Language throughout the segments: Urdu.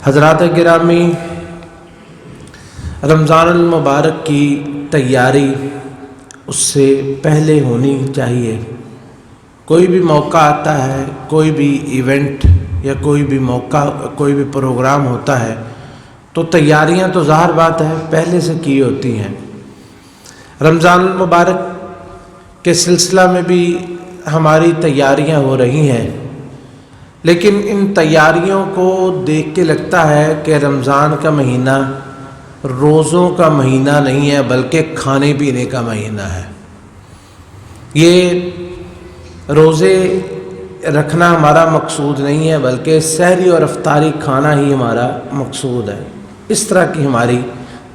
حضرات گرامی، رمضان المبارک کی تیاری اس سے پہلے ہونی چاہیے۔ کوئی بھی موقع آتا ہے، کوئی بھی ایونٹ یا کوئی بھی موقع، کوئی بھی پروگرام ہوتا ہے تو تیاریاں تو ظاہر بات ہے پہلے سے کی ہوتی ہیں۔ رمضان المبارک کے سلسلہ میں بھی ہماری تیاریاں ہو رہی ہیں، لیکن ان تیاریوں کو دیکھ کے لگتا ہے کہ رمضان کا مہینہ روزوں کا مہینہ نہیں ہے بلکہ کھانے پینے کا مہینہ ہے۔ یہ روزے رکھنا ہمارا مقصود نہیں ہے بلکہ سحری اور افطاری کھانا ہی ہمارا مقصود ہے۔ اس طرح کی ہماری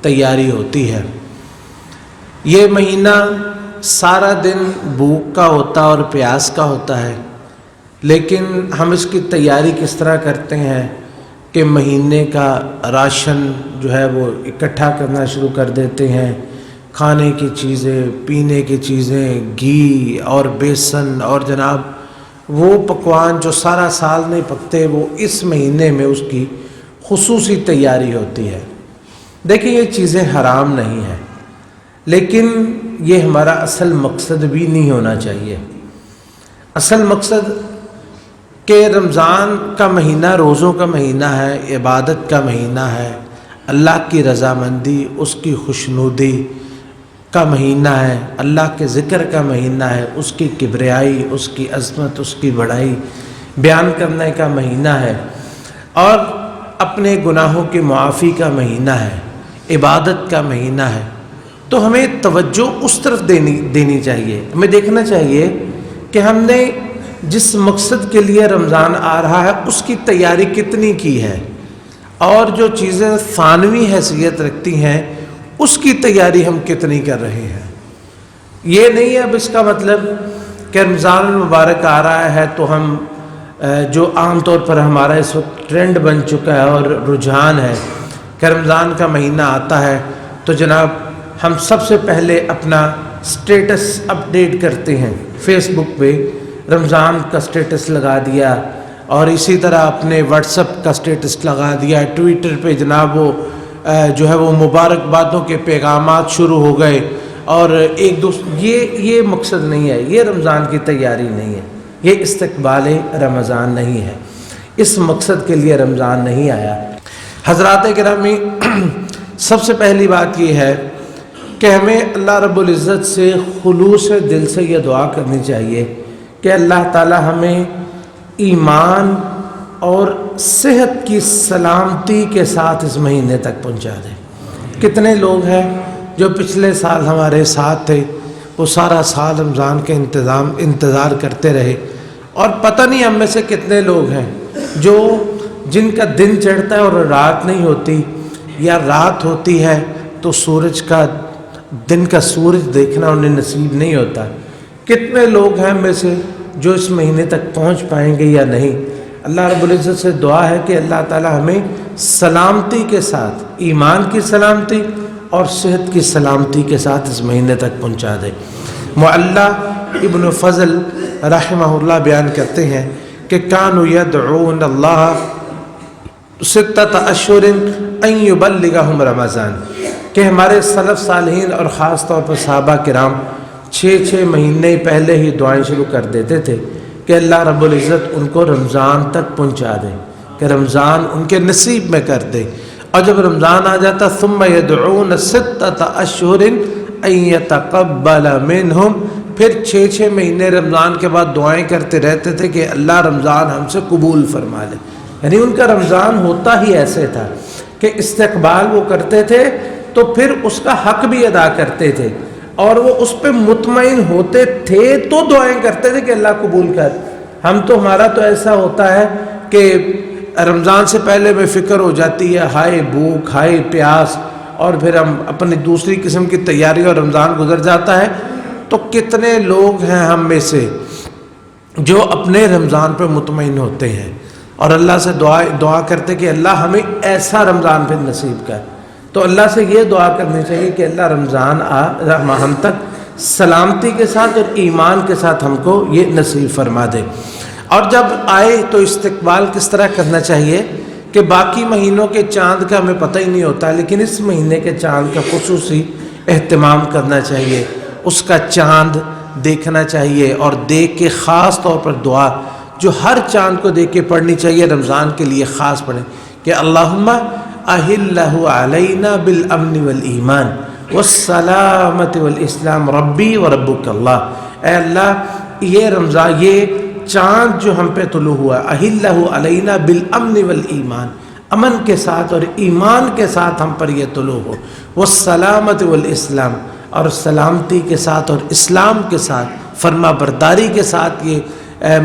تیاری ہوتی ہے۔ یہ مہینہ سارا دن بھوک کا ہوتا اور پیاس کا ہوتا ہے، لیکن ہم اس کی تیاری کس طرح کرتے ہیں کہ مہینے کا راشن جو ہے وہ اکٹھا کرنا شروع کر دیتے ہیں۔ کھانے کی چیزیں، پینے کی چیزیں، گھی اور بیسن اور جناب وہ پکوان جو سارا سال نہیں پکتے، وہ اس مہینے میں اس کی خصوصی تیاری ہوتی ہے۔ دیکھیں، یہ چیزیں حرام نہیں ہیں، لیکن یہ ہمارا اصل مقصد بھی نہیں ہونا چاہیے۔ اصل مقصد کہ رمضان کا مہینہ روزوں کا مہینہ ہے، عبادت کا مہینہ ہے، اللہ کی رضامندی، اس کی خوشنودی کا مہینہ ہے، اللہ کے ذکر کا مہینہ ہے، اس کی کبریائی، اس کی عظمت، اس کی بڑائی بیان کرنے کا مہینہ ہے، اور اپنے گناہوں کی معافی کا مہینہ ہے، عبادت کا مہینہ ہے۔ تو ہمیں توجہ اس طرف دینی چاہیے۔ ہمیں دیکھنا چاہیے کہ ہم نے جس مقصد کے لیے رمضان آ رہا ہے اس کی تیاری کتنی کی ہے، اور جو چیزیں ثانوی حیثیت رکھتی ہیں اس کی تیاری ہم کتنی کر رہے ہیں۔ یہ نہیں ہے اب اس کا مطلب کہ رمضان المبارک آ رہا ہے تو ہم جو عام طور پر ہمارا اس وقت ٹرینڈ بن چکا ہے اور رجحان ہے کہ رمضان کا مہینہ آتا ہے تو جناب ہم سب سے پہلے اپنا سٹیٹس اپڈیٹ کرتے ہیں، فیس بک پہ رمضان کا سٹیٹس لگا دیا، اور اسی طرح اپنے واٹس ایپ کا سٹیٹس لگا دیا، ٹویٹر پہ جناب وہ جو ہے وہ مبارکبادوں کے پیغامات شروع ہو گئے، اور ایک دوسرے یہ مقصد نہیں ہے، یہ رمضان کی تیاری نہیں ہے، یہ استقبال رمضان نہیں ہے، اس مقصد کے لیے رمضان نہیں آیا۔ حضرات گرامی، سب سے پہلی بات یہ ہے کہ ہمیں اللہ رب العزت سے خلوص دل سے یہ دعا کرنی چاہیے کہ اللہ تعالی ہمیں ایمان اور صحت کی سلامتی کے ساتھ اس مہینے تک پہنچا دے۔ کتنے لوگ ہیں جو پچھلے سال ہمارے ساتھ تھے، وہ سارا سال رمضان کے انتظار کرتے رہے، اور پتہ نہیں ہم میں سے کتنے لوگ ہیں جن کا دن چڑھتا ہے اور رات نہیں ہوتی، یا رات ہوتی ہے تو دن کا سورج دیکھنا انہیں نصیب نہیں ہوتا۔ کتنے لوگ ہیں میں سے جو اس مہینے تک پہنچ پائیں گے یا نہیں؟ اللہ رب العزت سے دعا ہے کہ اللہ تعالی ہمیں سلامتی کے ساتھ، ایمان کی سلامتی اور صحت کی سلامتی کے ساتھ اس مہینے تک پہنچا دے۔ معلی ابن فضل رحمہ اللہ بیان کرتے ہیں کہ کانوا یدعون اللہ ستۃ اشہر ان یبلغہم رمضان، کہ ہمارے سلف صالحین اور خاص طور پر صحابہ کرام 6 مہینے پہلے ہی دعائیں شروع کر دیتے تھے کہ اللہ رب العزت ان کو رمضان تک پہنچا دے، کہ رمضان ان کے نصیب میں کر دے۔ اور جب رمضان آ جاتا ثم یدعون ستۃ اشہر ان یتقبل منہم، پھر 6 مہینے رمضان کے بعد دعائیں کرتے رہتے تھے کہ اللہ رمضان ہم سے قبول فرما لے۔ یعنی ان کا رمضان ہوتا ہی ایسے تھا کہ استقبال وہ کرتے تھے تو پھر اس کا حق بھی ادا کرتے تھے، اور وہ اس پہ مطمئن ہوتے تھے تو دعائیں کرتے تھے کہ اللہ قبول کر۔ ہمارا تو ایسا ہوتا ہے کہ رمضان سے پہلے میں فکر ہو جاتی ہے، ہائے بھوک، ہائے پیاس، اور پھر ہم اپنی دوسری قسم کی تیاری اور رمضان گزر جاتا ہے۔ تو کتنے لوگ ہیں ہم میں سے جو اپنے رمضان پہ مطمئن ہوتے ہیں اور اللہ سے دعا کرتے کہ اللہ ہمیں ایسا رمضان پھر نصیب کر۔ تو اللہ سے یہ دعا کرنی چاہیے کہ اللہ رمضان ہم تک سلامتی کے ساتھ اور ایمان کے ساتھ ہم کو یہ نصیب فرما دے۔ اور جب آئے تو استقبال کس طرح کرنا چاہیے کہ باقی مہینوں کے چاند کا ہمیں پتہ ہی نہیں ہوتا، لیکن اس مہینے کے چاند کا خصوصی اہتمام کرنا چاہیے، اس کا چاند دیکھنا چاہیے، اور دیکھ کے خاص طور پر دعا جو ہر چاند کو دیکھ کے پڑھنی چاہیے، رمضان کے لیے خاص پڑھیں کہ اللہم اہلہ علینا بالامن والایمان والسلامت والاسلام ربی وربک اللہ۔ اے اللہ یہ رمضان، یہ چاند جو ہم پہ طلوع ہوا، اہلہ علینا بالامن والایمان، امن کے ساتھ اور ایمان کے ساتھ ہم پر یہ طلوع ہو، والسلامت والاسلام، اور سلامتی کے ساتھ اور اسلام کے ساتھ، فرما برداری کے ساتھ یہ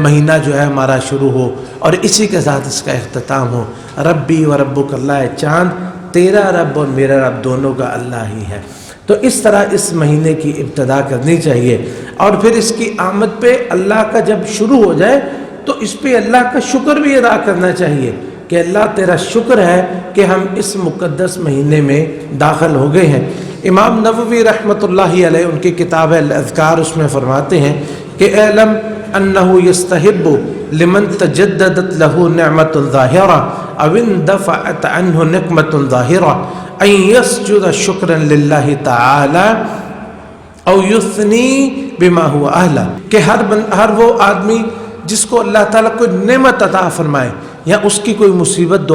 مہینہ جو ہے ہمارا شروع ہو، اور اسی کے ساتھ اس کا اختتام ہو۔ ربی و ربک اللہ، چاند تیرا رب اور میرا رب دونوں کا اللہ ہی ہے۔ تو اس طرح اس مہینے کی ابتدا کرنی چاہیے، اور پھر اس کی آمد پہ اللہ کا جب شروع ہو جائے تو اس پہ اللہ کا شکر بھی ادا کرنا چاہیے کہ اللہ تیرا شکر ہے کہ ہم اس مقدس مہینے میں داخل ہو گئے ہیں۔ امام نووی رحمۃ اللہ علیہ ان کی کتاب ہے الاذکار، اس میں فرماتے ہیں کہ اعلم انہ یستحب لمن تجددت له نعمت ظاہرہ او اندفعت عنہ نقمت ظاہرہ ان یسجد شکرا للہ تعالی او یثنی بما هو اہلہ، کہ ہر وہ آدمی جس کو اللہ تعالیٰ کوئی نعمت عطا فرمائے یا اس کی کوئی مصیبت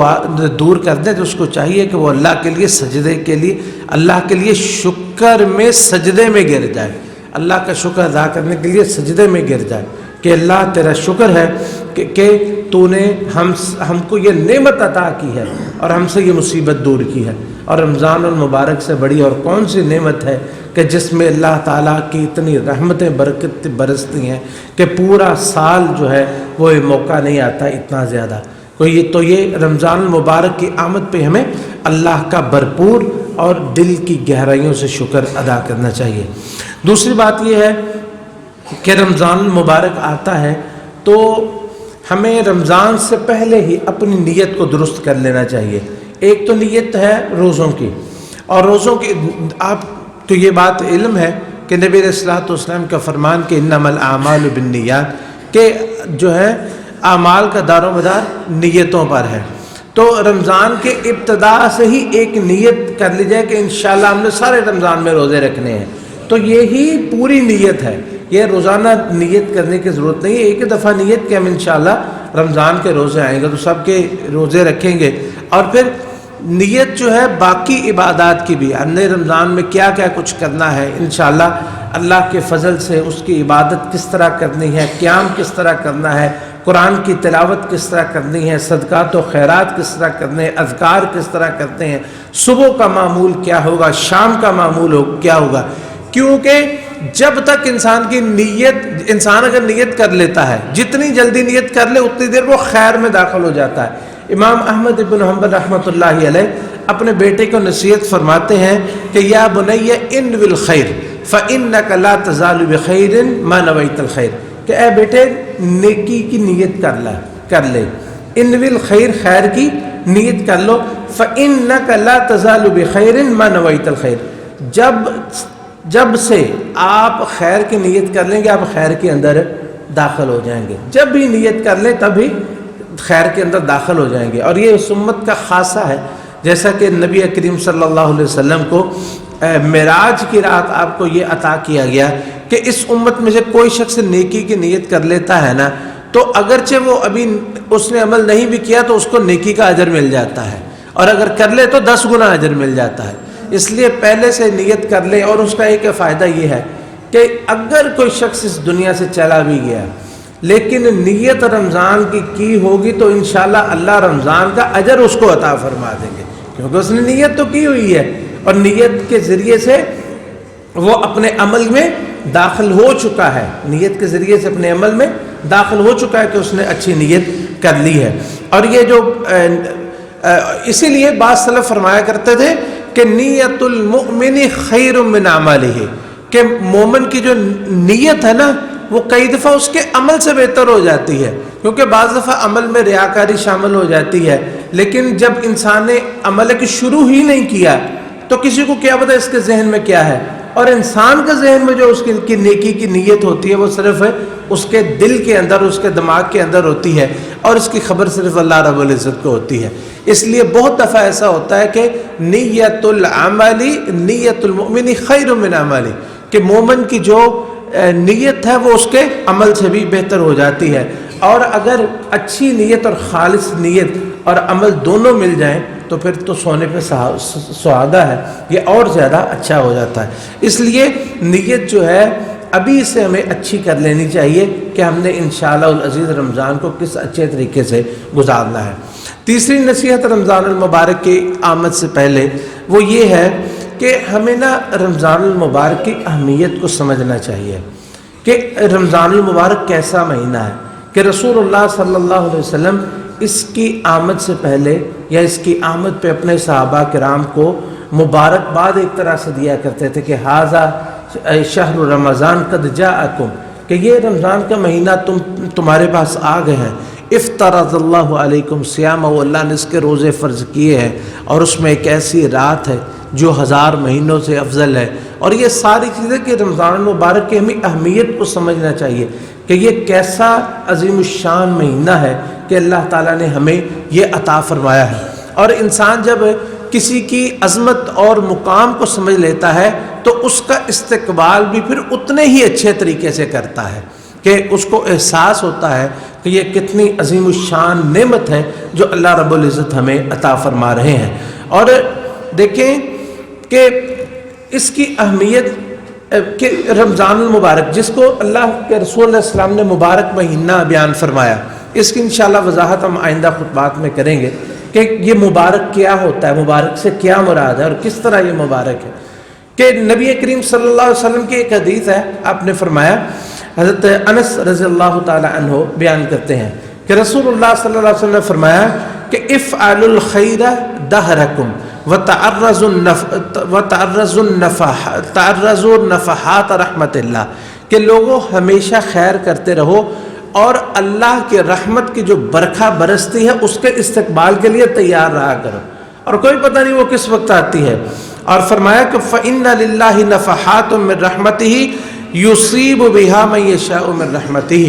دور کر دے، تو اس کو چاہیے کہ وہ اللہ کے لیے سجدے کے لیے، اللہ کے لیے شکر میں سجدے میں گر جائے، اللہ کا شکر ادا کرنے کے لیے سجدے میں گر جائے کہ اللہ تیرا شکر ہے کہ تو نے ہم کو یہ نعمت عطا کی ہے اور ہم سے یہ مصیبت دور کی ہے۔ اور رمضان المبارک سے بڑی اور کون سی نعمت ہے کہ جس میں اللہ تعالیٰ کی اتنی رحمتیں برکت برستی ہیں کہ پورا سال جو ہے وہ موقع نہیں آتا اتنا زیادہ۔ تو یہ رمضان المبارک کی آمد پہ ہمیں اللہ کا بھرپور اور دل کی گہرائیوں سے شکر ادا کرنا چاہیے۔ دوسری بات یہ ہے کہ رمضان المبارک آتا ہے تو ہمیں رمضان سے پہلے ہی اپنی نیت کو درست کر لینا چاہیے۔ ایک تو نیت ہے روزوں کی، اور روزوں کی آپ تو یہ بات علم ہے کہ نبی علیہ الصلوۃ والسلام کا فرمان کہ انما الاعمال بالنیات، کہ جو ہے اعمال کا دار و مدار نیتوں پر ہے۔ تو رمضان کے ابتدا سے ہی ایک نیت کر لی جائے کہ انشاءاللہ ہم نے سارے رمضان میں روزے رکھنے ہیں، تو یہی پوری نیت ہے۔ یہ روزانہ نیت کرنے کی ضرورت نہیں ہے، ایک دفعہ نیت کہ ہم انشاءاللہ رمضان کے روزے آئیں گے تو سب کے روزے رکھیں گے۔ اور پھر نیت جو ہے باقی عبادات کی بھی، ہم نے رمضان میں کیا کیا کچھ کرنا ہے، انشاءاللہ اللہ کے فضل سے اس کی عبادت کس طرح کرنی ہے، قیام کس طرح کرنا ہے، قرآن کی تلاوت کس طرح کرنی ہے، صدقات و خیرات کس طرح کرنے ہیں، اذکار کس طرح کرتے ہیں، صبح کا معمول کیا ہوگا، شام کا معمول کیا ہوگا۔ کیونکہ جب تک انسان اگر نیت کر لیتا ہے، جتنی جلدی نیت کر لے اتنی دیر وہ خیر میں داخل ہو جاتا ہے۔ امام احمد بن حنبل رحمۃ اللہ علیہ اپنے بیٹے کو نصیحت فرماتے ہیں کہ یا بنی انوِ الخیر فإنک لا تزال بخیر ما نویت الخیر، کہ اے بیٹے نیکی کی نیت کر لے، انوِ الخیر، خیر کی نیت کر لو، فإنک لا تزال بخیر ما نویت الخیر، جب سے آپ خیر کی نیت کر لیں گے آپ خیر کے اندر داخل ہو جائیں گے، جب بھی نیت کر لیں تب ہی خیر کے اندر داخل ہو جائیں گے۔ اور یہ اس امت کا خاصہ ہے، جیسا کہ نبی کریم صلی اللہ علیہ وسلم کو معراج کی رات آپ کو یہ عطا کیا گیا کہ اس امت میں سے کوئی شخص نیکی کی نیت کر لیتا ہے نا، تو اگرچہ وہ ابھی اس نے عمل نہیں بھی کیا تو اس کو نیکی کا اجر مل جاتا ہے، اور اگر کر لے تو 10 گنا اجر مل جاتا ہے۔ اس لیے پہلے سے نیت کر لیں۔ اور اس کا ایک فائدہ یہ ہے کہ اگر کوئی شخص اس دنیا سے چلا بھی گیا لیکن نیت رمضان کی ہوگی تو انشاءاللہ اللہ رمضان کا اجر اس کو عطا فرما دیں گے، کیونکہ اس نے نیت تو کی ہوئی ہے، اور نیت کے ذریعے سے وہ اپنے عمل میں داخل ہو چکا ہے، نیت کے ذریعے سے اپنے عمل میں داخل ہو چکا ہے کہ اس نے اچھی نیت کر لی ہے۔ اور یہ جو اسی لیے بعض سلف فرمایا کرتے تھے کہ نیت المؤمن خیر من عملہ، کہ مومن کی جو نیت ہے نا وہ کئی دفعہ اس کے عمل سے بہتر ہو جاتی ہے، کیونکہ بعض دفعہ عمل میں ریاکاری شامل ہو جاتی ہے، لیکن جب انسان نے عمل کی شروع ہی نہیں کیا تو کسی کو کیا پتہ اس کے ذہن میں کیا ہے۔ اور انسان کے ذہن میں جو اس کی نیکی کی نیت ہوتی ہے وہ صرف اس کے دل کے اندر، اس کے دماغ کے اندر ہوتی ہے، اور اس کی خبر صرف اللہ رب العزت کو ہوتی ہے۔ اس لیے بہت دفعہ ایسا ہوتا ہے کہ نیت المؤمن خیر من عملی، کہ مومن کی جو نیت ہے وہ اس کے عمل سے بھی بہتر ہو جاتی ہے، اور اگر اچھی نیت اور خالص نیت اور عمل دونوں مل جائیں تو پھر تو سونے پہ سہاگا ہے، یہ اور زیادہ اچھا ہو جاتا ہے۔ اس لیے نیت جو ہے ابھی سے ہمیں اچھی کر لینی چاہیے کہ ہم نے انشاءاللہ العزیز رمضان کو کس اچھے طریقے سے گزارنا ہے۔ تیسری نصیحت رمضان المبارک کی آمد سے پہلے وہ یہ ہے کہ ہمیں نا رمضان المبارک کی اہمیت کو سمجھنا چاہیے کہ رمضان المبارک کیسا مہینہ ہے، کہ رسول اللہ صلی اللہ علیہ وسلم اس کی آمد سے پہلے یا اس کی آمد پہ اپنے صحابہ کرام کو مبارکباد ایک طرح سے دیا کرتے تھے کہ ھذا شہر رمضان قد جاءکم، کہ یہ رمضان کا مہینہ تمہارے پاس آ گئے ہیں، افترض اللہ علیکم صیام، اللہ نے اس کے روزے فرض کیے ہیں، اور اس میں ایک ایسی رات ہے جو 1000 مہینوں سے افضل ہے۔ اور یہ ساری چیزیں کہ رمضان المبارک کی ہمیں اہمیت کو سمجھنا چاہیے کہ یہ کیسا عظیم الشان مہینہ ہے کہ اللہ تعالیٰ نے ہمیں یہ عطا فرمایا ہے۔ اور انسان جب کسی کی عظمت اور مقام کو سمجھ لیتا ہے تو اس کا استقبال بھی پھر اتنے ہی اچھے طریقے سے کرتا ہے کہ اس کو احساس ہوتا ہے کہ یہ کتنی عظیم الشان نعمت ہے جو اللہ رب العزت ہمیں عطا فرما رہے ہیں۔ اور دیکھیں کہ اس کی اہمیت کہ رمضان المبارک جس کو اللہ کے رسول علیہ السلام نے مبارک مہینہ بیان فرمایا، اس کی انشاءاللہ وضاحت ہم آئندہ خطبات میں کریں گے کہ یہ مبارک کیا ہوتا ہے، مبارک سے کیا مراد ہے اور کس طرح یہ مبارک ہے۔ کہ نبی کریم صلی اللہ علیہ وسلم کی ایک حدیث ہے، آپ نے فرمایا، حضرت انس رضی اللہ تعالی عنہ بیان کرتے ہیں کہ رسول اللہ صلی اللہ علیہ وسلم نے فرمایا کہ افعلوا الخیر دہرکم تعرضوا نفحات رحمت اللہ، کہ لوگوں ہمیشہ خیر کرتے رہو اور اللہ کے رحمت کی جو برکھا برستی ہے اس کے استقبال کے لیے تیار رہا کرو، اور کوئی پتہ نہیں وہ کس وقت آتی ہے۔ اور فرمایا کہ فَإِنَّ لِلَّهِ نَفَحَاتٌ مِّن رَحْمَتِهِ يُصِيبُ بِهَا مَن يَشَاءُ مِن رَحْمَتِهِ،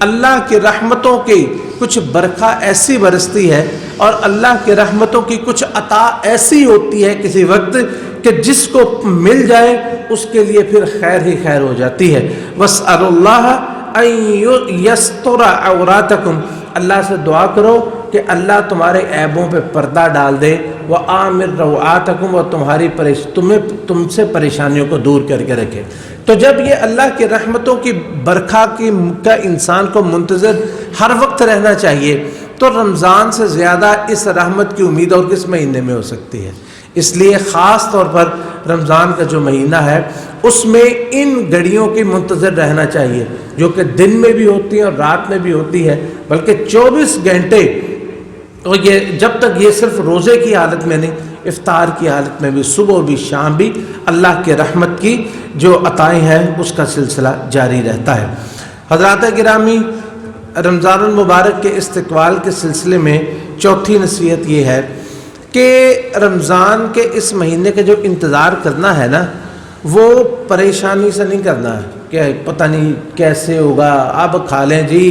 اللہ کی رحمتوں کی کچھ برکھا ایسی برستی ہے اور اللہ کی رحمتوں کی کچھ عطا ایسی ہوتی ہے کسی وقت کہ جس کو مل جائے اس کے لیے پھر خیر ہی خیر ہو جاتی ہے۔ وَاسْأَلُوا اللَّهَ أَن يَسْتُرَ عَوْرَاتَكُمْ، اللہ سے دعا کرو کہ اللہ تمہارے عیبوں پہ پردہ ڈال دے، وَآمِرْ رَوْعَاتَكُمْ، اور تم سے پریشانیوں کو دور کر کے رکھے۔ تو جب یہ اللہ کی رحمتوں کی برکھا کا انسان کو منتظر ہر وقت رہنا چاہیے، تو رمضان سے زیادہ اس رحمت کی امید اور کس مہینے میں ہو سکتی ہے؟ اس لیے خاص طور پر رمضان کا جو مہینہ ہے اس میں ان گھڑیوں کی منتظر رہنا چاہیے جو کہ دن میں بھی ہوتی ہیں اور رات میں بھی ہوتی ہے، بلکہ 24 گھنٹے، تو یہ جب تک یہ صرف روزے کی حالت میں نہیں، افطار کی حالت میں بھی، صبح بھی شام بھی اللہ کے رحمت کی جو عطائیں ہیں اس کا سلسلہ جاری رہتا ہے۔ حضرات گرامی، رمضان المبارک کے استقبال کے سلسلے میں چوتھی نصیحت یہ ہے کہ رمضان کے اس مہینے کا جو انتظار کرنا ہے نا، وہ پریشانی سے نہیں کرنا ہے کہ پتہ نہیں کیسے ہوگا، اب کھا لیں جی،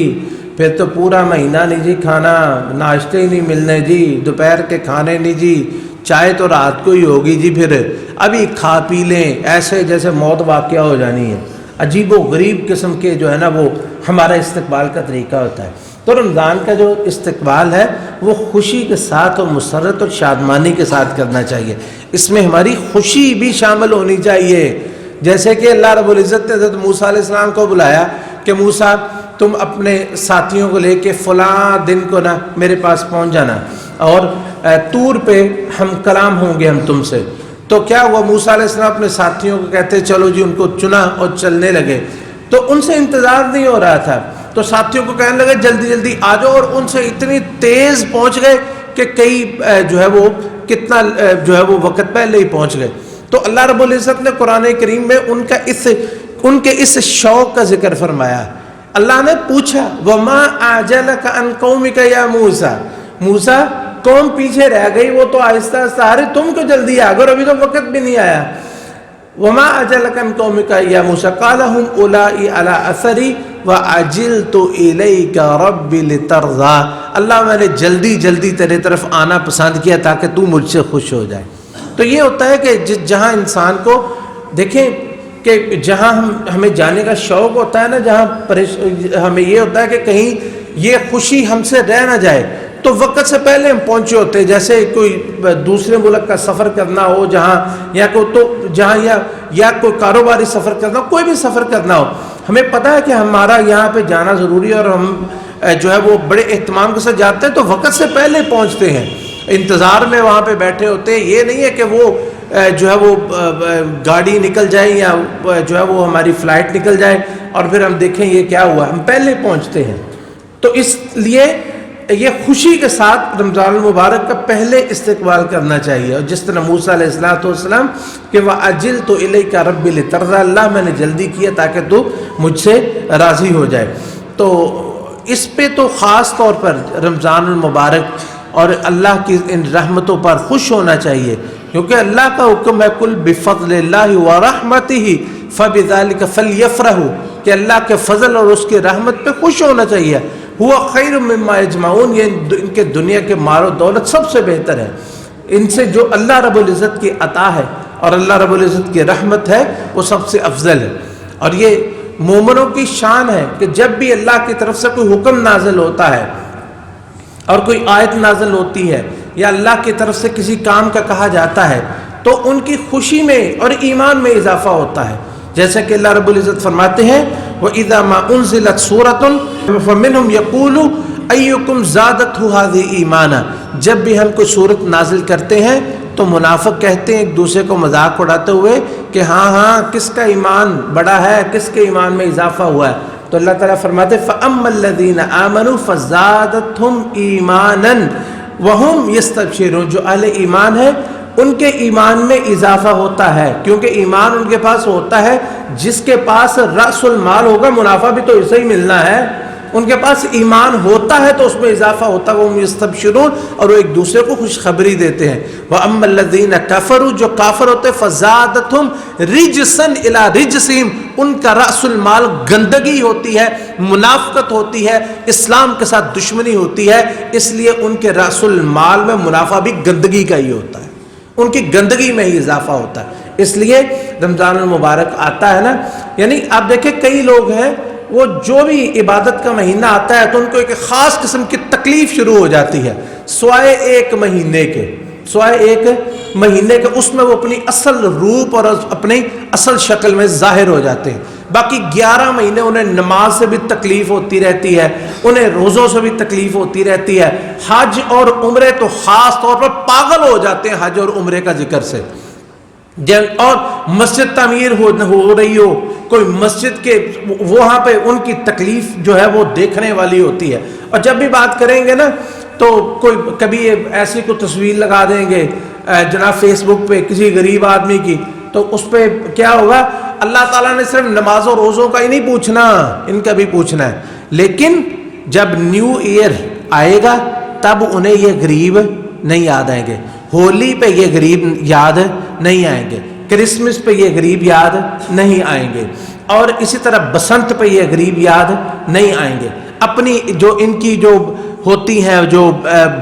پھر تو پورا مہینہ نہیں جی کھانا، ناشتے ہی نہیں ملنے جی، دوپہر کے کھانے نہیں جی، چائے تو رات کو ہی ہوگی جی، پھر ابھی کھا پی لیں، ایسے جیسے موت واقعہ ہو جانی ہے۔ عجیب و غریب قسم کے جو ہے نا وہ ہمارا استقبال کا طریقہ ہوتا ہے۔ تو رمضان کا جو استقبال ہے وہ خوشی کے ساتھ اور مسرت اور شادمانی کے ساتھ کرنا چاہیے، اس میں ہماری خوشی بھی شامل ہونی چاہیے۔ جیسے کہ اللہ رب العزت نے حضرت موسیٰ علیہ السلام کو بلایا کہ موسیٰ تم اپنے ساتھیوں کو لے کے فلاں دن کو نا میرے پاس پہنچ جانا، اور طور پہ ہم کلام ہوں گے ہم تم سے۔ تو کیا ہوا، موسیٰ علیہ السلام اپنے ساتھیوں کو کہتے چلو جی، ان کو چنا اور چلنے لگے، تو ان سے انتظار نہیں ہو رہا تھا، تو ساتھیوں کو کہنے لگے جلدی جلدی آ جاؤ، اور ان سے اتنی تیز پہنچ گئے کہ کئی جو ہے وہ کتنا جو ہے وہ وقت پہلے ہی پہنچ گئے۔ تو اللہ رب العزت نے قرآن کریم میں ان کے اس شوق کا ذکر فرمایا۔ اللہ نے پوچھا وَمَا أَعْجَلَكَ عَنْ قَوْمِكَ يَا مُوسَىٰ، موسیٰ قوم پیچھے رہ گئی، وہ تو آہستہ آہستہ آ رہی، تم کو جلدی آ گئے اور ابھی تو وقت بھی نہیں آیا۔ وَمَا أَعْجَلَكَ عَنْ قَوْمِكَ يَا مُوسَىٰ قَالَ هُمْ أُولَٰئِكَ عَلَىٰ أَثَرِي وَعَجِلْتُ إِلَيْكَ رَبِّ لِتَرْضَىٰ، اللہ میں نے جلدی جلدی تیرے طرف آنا پسند کیا تاکہ تو مجھ سے خوش ہو جائے۔ تو یہ ہوتا ہے کہ جہاں انسان کو دیکھیں کہ جہاں ہمیں جانے کا شوق ہوتا ہے نا، جہاں ہمیں یہ ہوتا ہے کہ کہیں یہ خوشی ہم سے رہ نہ جائے، تو وقت سے پہلے ہم پہنچے ہوتے ہیں۔ جیسے کوئی دوسرے ملک کا سفر کرنا ہو جہاں، یا کوئی کاروباری سفر کرنا ہو، کوئی بھی سفر کرنا ہو، ہمیں پتہ ہے کہ ہمارا یہاں پہ جانا ضروری ہے اور ہم جو ہے وہ بڑے اہتمام کے ساتھ جاتے ہیں، تو وقت سے پہلے پہنچتے ہیں، انتظار میں وہاں پہ بیٹھے ہوتے ہیں۔ یہ نہیں ہے کہ وہ جو ہے وہ گاڑی نکل جائے یا جو ہے وہ ہماری فلائٹ نکل جائے اور پھر ہم دیکھیں یہ کیا ہوا، ہم پہلے پہنچتے ہیں۔ تو اس لیے یہ خوشی کے ساتھ رمضان المبارک کا پہلے استقبال کرنا چاہیے، اور جس طرح موسیٰ علیہ السلام کہ وَأَجِلْتُ إِلَيْكَ رَبِّ لِتَرْضَىٰ، اللہ میں نے جلدی کیا تاکہ تو مجھ سے راضی ہو جائے۔ تو اس پہ تو خاص طور پر رمضان المبارک اور اللہ کی ان رحمتوں پر خوش ہونا چاہیے، کیونکہ اللہ کا حکم ہے کل بفضل اللہ ورحمتہ فبذلک فلیفرحوا، کہ اللہ کے فضل اور اس کی رحمت پہ خوش ہونا چاہیے۔ ہوا خیر مما یجمعون، یہ ان کے دنیا کے مال و دولت سب سے بہتر ہے، ان سے جو اللہ رب العزت کی عطا ہے اور اللہ رب العزت کی رحمت ہے وہ سب سے افضل ہے۔ اور یہ مومنوں کی شان ہے کہ جب بھی اللہ کی طرف سے کوئی حکم نازل ہوتا ہے اور کوئی آیت نازل ہوتی ہے یا اللہ کی طرف سے کسی کام کا کہا جاتا ہے تو ان کی خوشی میں اور ایمان میں اضافہ ہوتا ہے، جیسا کہ اللہ رب العزت فرماتے ہیں وَإِذَا مَا أُنزِلَتْ سُورَةٌ فَمِنْهُمْ يَقُولُ أَيُّكُمْ زَادَتْهُ هَذِهِ إِيمَانًا، جب بھی ہم کوئی صورت نازل کرتے ہیں تو منافق کہتے ہیں ایک دوسرے کو مذاق اڑاتے ہوئے کہ ہاں کس کا ایمان بڑا ہے، کس کے ایمان میں اضافہ ہوا ہے۔ تو اللہ تعالیٰ فرماتے ہیں فَأَمَّا الَّذِينَ آمَنُوا فَزَادَتْهُمْ إِيمَانًا وَهُمْ يَسْتَبْشِرُونَ، جو اہل ایمان ہے ان کے ایمان میں اضافہ ہوتا ہے، کیونکہ ایمان ان کے پاس ہوتا ہے، جس کے پاس رأس المال ہوگا منافع بھی تو اسے ہی ملنا ہے، ان کے پاس ایمان ہوتا ہے تو اس میں اضافہ ہوتا ہے، وہ یستبشرون، اور وہ ایک دوسرے کو خوشخبری دیتے ہیں۔ وَأَمَّا الَّذِينَ كَفَرُوا، جو کافر ہوتے ہیں، فَزَادَتْهُمْ رِجْسًا إِلَىٰ رِجْسِهِمْ، ان کا رأس المال گندگی ہوتی ہے، منافقت ہوتی ہے، اسلام کے ساتھ دشمنی ہوتی ہے، اس لیے ان کے رأس المال میں منافع بھی گندگی کا ہی ہوتا ہے، ان کی گندگی میں ہی اضافہ ہوتا ہے۔ اس لیے رمضان المبارک آتا ہے نا، یعنی آپ دیکھیں کئی لوگ ہیں وہ جو بھی عبادت کا مہینہ آتا ہے تو ان کو ایک خاص قسم کی تکلیف شروع ہو جاتی ہے، سوائے ایک مہینے کے اس میں وہ اپنی اصل روپ اور اپنی اصل شکل میں ظاہر ہو جاتے ہیں۔ باقی 11 مہینے انہیں نماز سے بھی تکلیف ہوتی رہتی ہے، انہیں روزوں سے بھی تکلیف ہوتی رہتی ہے، حج اور عمرے تو خاص طور پر پاگل ہو جاتے ہیں حج اور عمرے کا ذکر سے۔ اور مسجد تعمیر ہو رہی ہو، کوئی مسجد کے وہاں پہ ان کی تکلیف جو ہے وہ دیکھنے والی ہوتی ہے۔ اور جب بھی بات کریں گے نا تو کوئی کبھی ایسی کوئی تصویر لگا دیں گے جناب فیس بک پہ کسی غریب آدمی کی، تو اس پہ کیا ہوگا، اللہ تعالیٰ نے صرف نماز و روزوں کا ہی نہیں پوچھنا، ان کا بھی پوچھنا ہے۔ لیکن جب نیو ایئر آئے گا تب انہیں یہ غریب نہیں یاد آئیں گے، ہولی پہ یہ غریب یاد نہیں آئیں گے، کرسمس پہ یہ غریب یاد نہیں آئیں گے، اور اسی طرح بسنت پہ یہ غریب یاد نہیں آئیں گے، اپنی جو ان کی جو ہوتی ہیں جو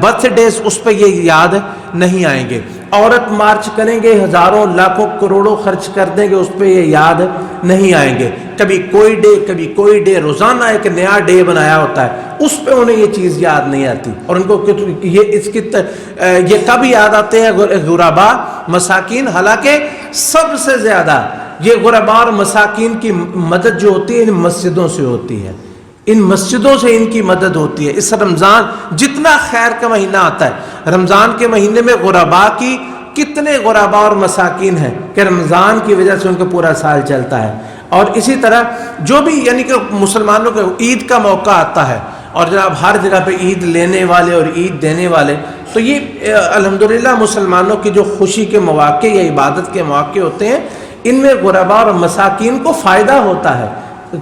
برتھ ڈیز اس پہ یہ یاد نہیں آئیں گے، عورت مارچ کریں گے، ہزاروں لاکھوں کروڑوں خرچ کر دیں گے، اس پہ یہ یاد نہیں آئیں گے، کبھی کوئی ڈے روزانہ ایک نیا ڈے بنایا ہوتا ہے، اس پہ انہیں یہ چیز یاد نہیں آتی، اور ان کو یہ کب یاد آتے ہیں غربا مساکین، حالانکہ سب سے زیادہ یہ غربا اور مساکین کی مدد جو ہوتی ہے ان مسجدوں سے ہوتی ہے، ان مسجدوں سے ان کی مدد ہوتی ہے۔ اس رمضان جتنا خیر کا مہینہ آتا ہے، رمضان کے مہینے میں غربا کی کتنے غربا اور مساکین ہیں کہ رمضان کی وجہ سے ان کا پورا سال چلتا ہے۔ اور اسی طرح جو بھی یعنی کہ مسلمانوں کے عید کا موقع آتا ہے اور جناب ہر جگہ پہ عید لینے والے اور عید دینے والے، تو یہ الحمدللہ مسلمانوں کی جو خوشی کے مواقع یا عبادت کے مواقع ہوتے ہیں، ان میں غربا اور مساکین کو فائدہ ہوتا ہے۔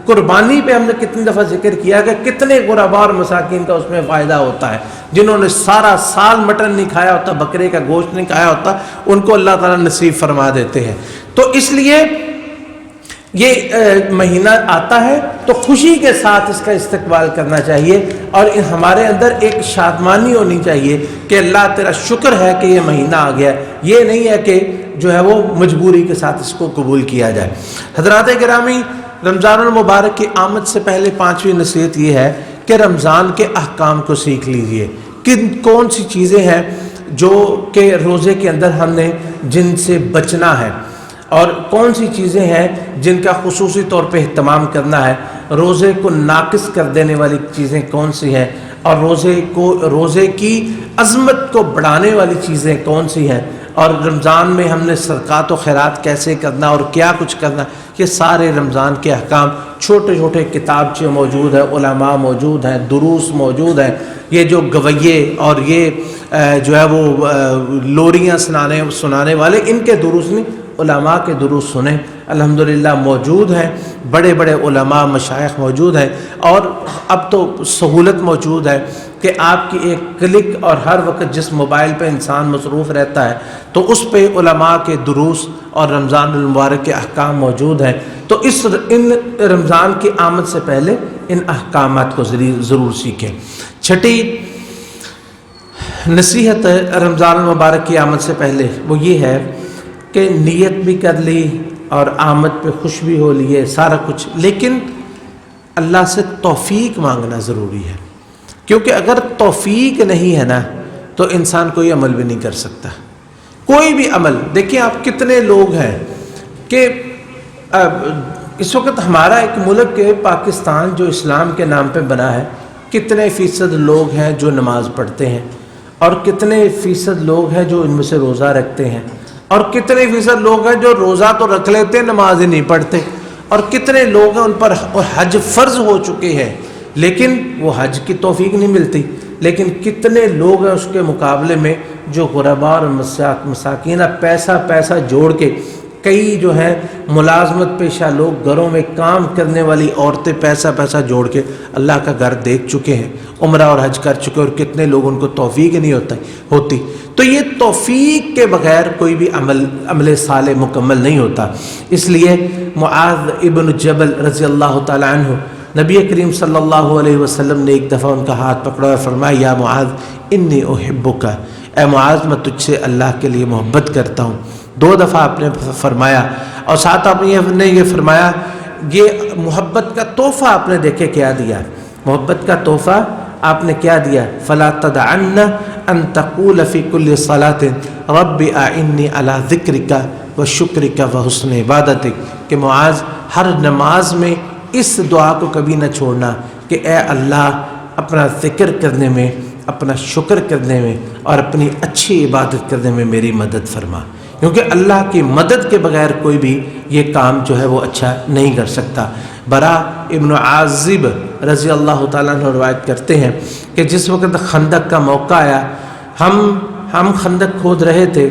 قربانی پہ ہم نے کتنی دفعہ ذکر کیا کہ کتنے غربا اور مساکین کا اس میں فائدہ ہوتا ہے، جنہوں نے سارا سال مٹن نہیں کھایا ہوتا، بکرے کا گوشت نہیں کھایا ہوتا، ان کو اللہ تعالیٰ نصیب فرما دیتے ہیں۔ تو اس لیے یہ مہینہ آتا ہے تو خوشی کے ساتھ اس کا استقبال کرنا چاہیے، اور ہمارے اندر ایک شادمانی ہونی چاہیے کہ اللہ تیرا شکر ہے کہ یہ مہینہ آ گیا، یہ نہیں ہے کہ جو ہے وہ مجبوری کے ساتھ اس کو قبول کیا جائے۔ حضرات گرامی، رمضان المبارک کی آمد سے پہلے 5ویں نصیحت یہ ہے کہ رمضان کے احکام کو سیکھ لیجئے، کون سی چیزیں ہیں جو کہ روزے کے اندر ہم نے جن سے بچنا ہے، اور کون سی چیزیں ہیں جن کا خصوصی طور پہ اہتمام کرنا ہے، روزے کو ناقص کر دینے والی چیزیں کون سی ہیں، اور روزے کی عظمت کو بڑھانے والی چیزیں کون سی ہیں، اور رمضان میں ہم نے صدقات و خیرات کیسے کرنا اور کیا کچھ کرنا، یہ سارے رمضان کے احکام چھوٹے چھوٹے کتابچے موجود ہیں، علماء موجود ہیں، دروس موجود ہیں۔ یہ جو گویے اور یہ جو ہے وہ لوریاں سنانے والے، ان کے دروس نہیں، علماء کے دروس سنیں، الحمدللہ موجود ہیں، بڑے بڑے علماء مشائخ موجود ہیں، اور اب تو سہولت موجود ہے کہ آپ کی ایک کلک اور ہر وقت جس موبائل پہ انسان مصروف رہتا ہے تو اس پہ علماء کے دروس اور رمضان المبارک کے احکام موجود ہیں۔ تو ان رمضان کی آمد سے پہلے ان احکامات کو ضرور سیکھیں۔ چھٹی نصیحت رمضان المبارک کی آمد سے پہلے وہ یہ ہے کہ نیت بھی کر لی اور آمد پہ خوش بھی ہو لیے، سارا کچھ، لیکن اللہ سے توفیق مانگنا ضروری ہے، کیونکہ اگر توفیق نہیں ہے نا تو انسان کوئی عمل بھی نہیں کر سکتا، کوئی بھی عمل۔ دیکھیں آپ کتنے لوگ ہیں کہ اس وقت ہمارا ایک ملک پاکستان جو اسلام کے نام پہ بنا ہے، کتنے فیصد لوگ ہیں جو نماز پڑھتے ہیں، اور کتنے فیصد لوگ ہیں جو ان میں سے روزہ رکھتے ہیں، اور کتنے فیصد لوگ ہیں جو روزہ تو رکھ لیتے ہیں نماز ہی نہیں پڑھتے، اور کتنے لوگ ہیں ان پر حج فرض ہو چکے ہیں لیکن وہ حج کی توفیق نہیں ملتی، لیکن کتنے لوگ ہیں اس کے مقابلے میں جو غرباء اور مساکین پیسہ جوڑ کے، کئی جو ہیں ملازمت پیشہ لوگ، گھروں میں کام کرنے والی عورتیں پیسہ جوڑ کے اللہ کا گھر دیکھ چکے ہیں، عمرہ اور حج کر چکے، اور کتنے لوگ ان کو توفیق نہیں ہوتی۔ تو یہ توفیق کے بغیر کوئی بھی عمل صالح مکمل نہیں ہوتا۔ اس لیے معاذ ابن جبل رضی اللہ تعالیٰ عنہ، نبی کریم صلی اللہ علیہ وسلم نے ایک دفعہ ان کا ہاتھ پکڑا اور فرمایا، یا معاذ انی احبک، اے معاذ میں تجھ سے اللہ کے لیے محبت کرتا ہوں۔ 2 دفعہ آپ نے فرمایا، اور ساتھ آپ نے یہ فرمایا، یہ محبت کا تحفہ آپ نے دیکھے کیا دیا، محبت کا تحفہ آپ نے کیا دیا، فلا تدعن ان تقول فی کل صلاۃ رب اعنی علی ذکرک و شکرک و حسن عبادتک، کہ معاذ ہر نماز میں اس دعا کو کبھی نہ چھوڑنا کہ اے اللہ اپنا ذکر کرنے میں، اپنا شکر کرنے میں اور اپنی اچھی عبادت کرنے میں میری مدد فرما، کیونکہ اللہ کی مدد کے بغیر کوئی بھی یہ کام جو ہے وہ اچھا نہیں کر سکتا۔ برا ابن عازب رضی اللہ تعالیٰ عنہ روایت کرتے ہیں کہ جس وقت خندق کا موقع آیا، ہم خندق کھود رہے تھے،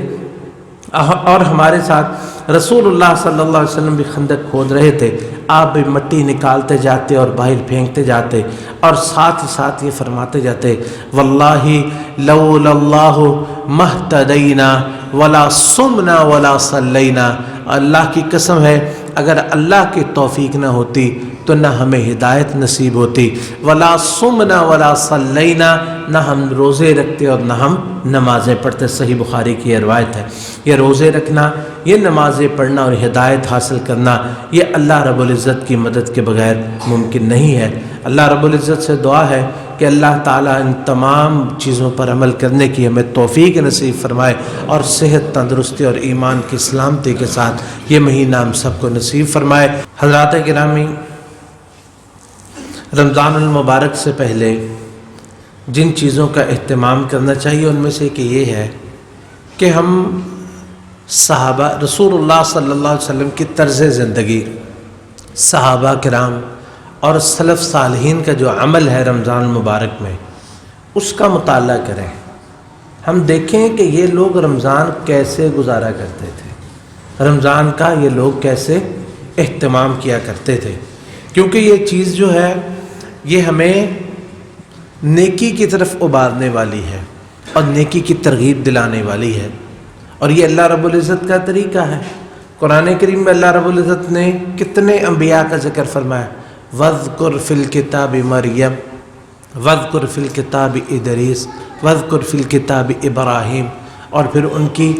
اور ہمارے ساتھ رسول اللہ صلی اللہ علیہ وسلم بھی خندق کھود رہے تھے، آپ بھی مٹی نکالتے جاتے اور باہر پھینکتے جاتے، اور ساتھ ہی ساتھ یہ فرماتے جاتے، واللہ لولا اللہ مہتدینا ولا صمنا ولا صلینا، اللہ کی قسم ہے اگر اللہ کی توفیق نہ ہوتی تو نہ ہمیں ہدایت نصیب ہوتی، ولا صمنا ولا صلینا، نہ ہم روزے رکھتے اور نہ ہم نمازیں پڑھتے۔ صحیح بخاری کی یہ روایت ہے۔ یہ روزے رکھنا، یہ نمازیں پڑھنا اور ہدایت حاصل کرنا، یہ اللہ رب العزت کی مدد کے بغیر ممکن نہیں ہے۔ اللہ رب العزت سے دعا ہے کہ اللہ تعالیٰ ان تمام چیزوں پر عمل کرنے کی ہمیں توفیق نصیب فرمائے، اور صحت، تندرستی اور ایمان کی سلامتی کے ساتھ یہ مہینہ ہم سب کو نصیب فرمائے۔ حضرات گرامی، رمضان المبارک سے پہلے جن چیزوں کا اہتمام کرنا چاہیے ان میں سے کہ یہ ہے کہ ہم صحابہ رسول اللہ صلی اللہ علیہ وسلم کی طرز زندگی، صحابہ کرام اور سلف صالحین کا جو عمل ہے رمضان المبارک میں، اس کا مطالعہ کریں۔ ہم دیکھیں کہ یہ لوگ رمضان کیسے گزارا کرتے تھے، رمضان کا یہ لوگ کیسے اہتمام کیا کرتے تھے، کیونکہ یہ چیز جو ہے یہ ہمیں نیکی کی طرف ابارنے والی ہے اور نیکی کی ترغیب دلانے والی ہے، اور یہ اللہ رب العزت کا طریقہ ہے۔ قرآن کریم میں اللہ رب العزت نے کتنے انبیاء کا ذکر فرمایا، وَاذْكُرْ فِي الْكِتَابِ مریم، وَاذْكُرْ فِي الْكِتَابِ ادریس، وَاذْكُرْ فِي الْكِتَابِ ابراہیم، اور پھر ان کی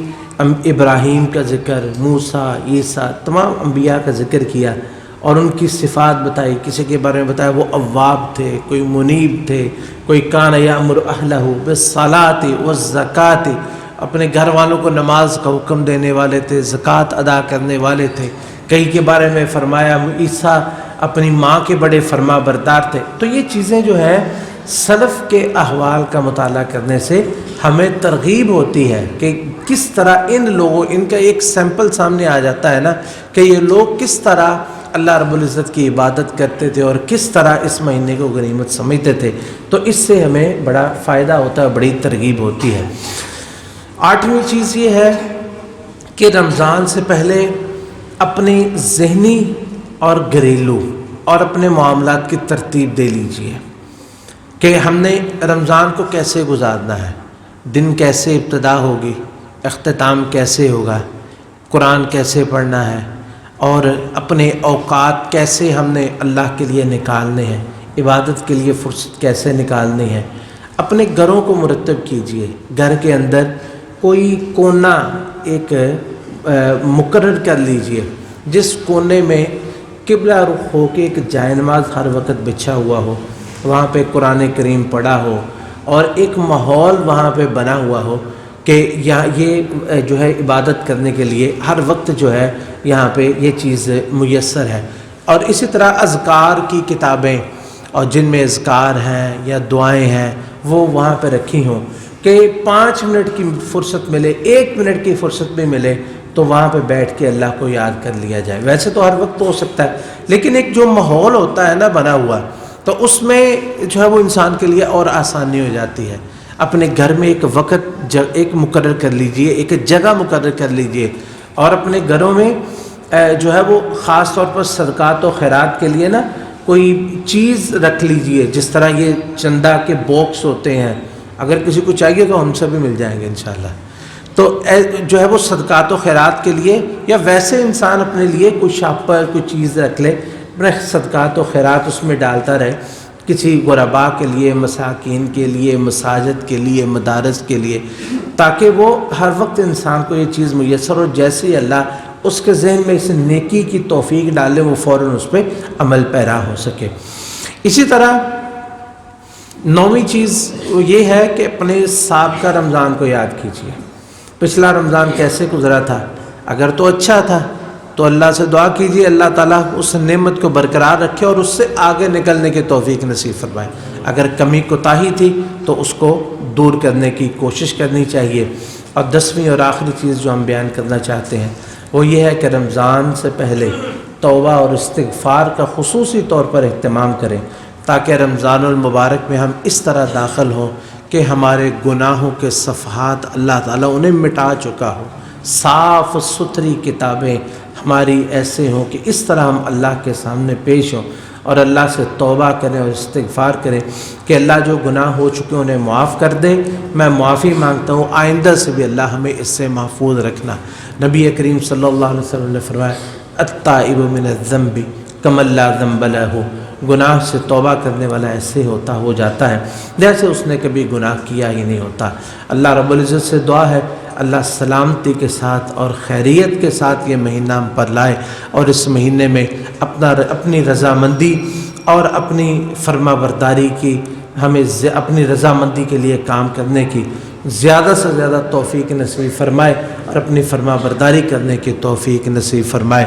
ابراہیم کا ذکر، موسیٰ، عیسیٰ، تمام انبیاء کا ذکر کیا اور ان کی صفات بتائی۔ کسی کے بارے میں بتایا وہ اواب تھے، کوئی منیب تھے، کوئی کان یأمر اہلہ بالصلاۃ والزکاۃ، اپنے گھر والوں کو نماز کا حکم دینے والے تھے، زکوٰۃ ادا کرنے والے تھے۔ کئی کے بارے میں فرمایا عیسیٰ اپنی ماں کے بڑے فرما بردار تھے۔ تو یہ چیزیں جو ہے سلف کے احوال کا مطالعہ کرنے سے ہمیں ترغیب ہوتی ہے کہ کس طرح ان لوگوں، ان کا ایک سیمپل سامنے آ جاتا ہے نا کہ یہ لوگ کس طرح اللہ رب العزت کی عبادت کرتے تھے اور کس طرح اس مہینے کو غنیمت سمجھتے تھے۔ تو اس سے ہمیں بڑا فائدہ ہوتا ہے، بڑی ترغیب ہوتی ہے۔ 8ویں چیز یہ ہے کہ رمضان سے پہلے اپنی ذہنی اور گھریلو اور اپنے معاملات کی ترتیب دے لیجئے کہ ہم نے رمضان کو کیسے گزارنا ہے، دن کیسے ابتدا ہوگی، اختتام کیسے ہوگا، قرآن کیسے پڑھنا ہے، اور اپنے اوقات کیسے ہم نے اللہ کے لیے نکالنے ہیں، عبادت کے لیے فرصت کیسے نکالنی ہے۔ اپنے گھروں کو مرتب کیجئے، گھر کے اندر کوئی کونا ایک مقرر کر لیجئے جس کونے میں قبلہ رخ ہو کے ایک جائے نماز ہر وقت بچھا ہوا ہو، وہاں پہ قرآن کریم پڑھا ہو اور ایک ماحول وہاں پہ بنا ہوا ہو کہ یہاں یہ جو ہے عبادت کرنے کے لیے ہر وقت جو ہے یہاں پہ یہ چیز میسر ہے۔ اور اسی طرح اذکار کی کتابیں اور جن میں اذکار ہیں یا دعائیں ہیں وہ وہاں پہ رکھی ہوں کہ 5 منٹ کی فرصت ملے، 1 منٹ کی فرصت بھی ملے تو وہاں پہ بیٹھ کے اللہ کو یاد کر لیا جائے۔ ویسے تو ہر وقت ہو سکتا ہے لیکن ایک جو ماحول ہوتا ہے نا بنا ہوا، تو اس میں جو ہے وہ انسان کے لیے اور آسانی ہو جاتی ہے۔ اپنے گھر میں ایک وقت ایک مقرر کر لیجئے، ایک جگہ مقرر کر لیجئے، اور اپنے گھروں میں جو ہے وہ خاص طور پر صدقات و خیرات کے لیے نا کوئی چیز رکھ لیجئے، جس طرح یہ چندہ کے باکس ہوتے ہیں، اگر کسی کو چاہیے تو ہم سے بھی مل جائیں گے انشاءاللہ۔ تو جو ہے وہ صدقات و خیرات کے لیے، یا ویسے انسان اپنے لیے کوئی شاپر کوئی چیز رکھ لے، اپنے صدقات و خیرات اس میں ڈالتا رہے، کسی غرباء کے لیے، مساکین کے لیے، مساجد کے لیے، مدارس کے لیے، تاکہ وہ ہر وقت انسان کو یہ چیز میسر ہو، جیسے ہی اللہ اس کے ذہن میں اس نیکی کی توفیق ڈالے وہ فوراً اس پہ عمل پیرا ہو سکے۔ اسی طرح 9ویں چیز یہ ہے کہ اپنے سابقہ رمضان کو یاد کیجیے، پچھلا رمضان کیسے گزرا تھا، اگر تو اچھا تھا تو اللہ سے دعا کیجیے اللہ تعالیٰ اس نعمت کو برقرار رکھے اور اس سے آگے نکلنے کی توفیق نصیب فرمائے۔ اگر کمی کوتاہی تھی تو اس کو دور کرنے کی کوشش کرنی چاہیے۔ اور 10ویں اور آخری چیز جو ہم بیان کرنا چاہتے ہیں وہ یہ ہے کہ رمضان سے پہلے توبہ اور استغفار کا خصوصی طور پر اہتمام کریں، تاکہ رمضان المبارک میں ہم اس طرح داخل ہوں کہ ہمارے گناہوں کے صفحات اللہ تعالیٰ انہیں مٹا چکا ہو، صاف ستھری کتابیں ہماری ایسے ہوں کہ اس طرح ہم اللہ کے سامنے پیش ہوں اور اللہ سے توبہ کریں اور استغفار کریں کہ اللہ جو گناہ ہو چکے انہیں معاف کر دے۔ میں معافی مانگتا ہوں، آئندہ سے بھی اللہ ہمیں اس سے محفوظ رکھنا۔ نبی کریم صلی اللہ علیہ وسلم نے فرمایا التائب من الذنب کمن لا ذنب لہ، گناہ سے توبہ کرنے والا ایسے ہو جاتا ہے جیسے اس نے کبھی گناہ کیا ہی نہیں ہوتا۔ اللہ رب العزت سے دعا ہے اللہ سلامتی کے ساتھ اور خیریت کے ساتھ یہ مہینہ ہم پر لائے، اور اس مہینے میں اپنی رضامندی اور اپنی فرما برداری کی، ہمیں اپنی رضامندی کے لیے کام کرنے کی زیادہ سے زیادہ توفیق نصیب فرمائے اور اپنی فرما برداری کرنے کی توفیق نصیب فرمائے۔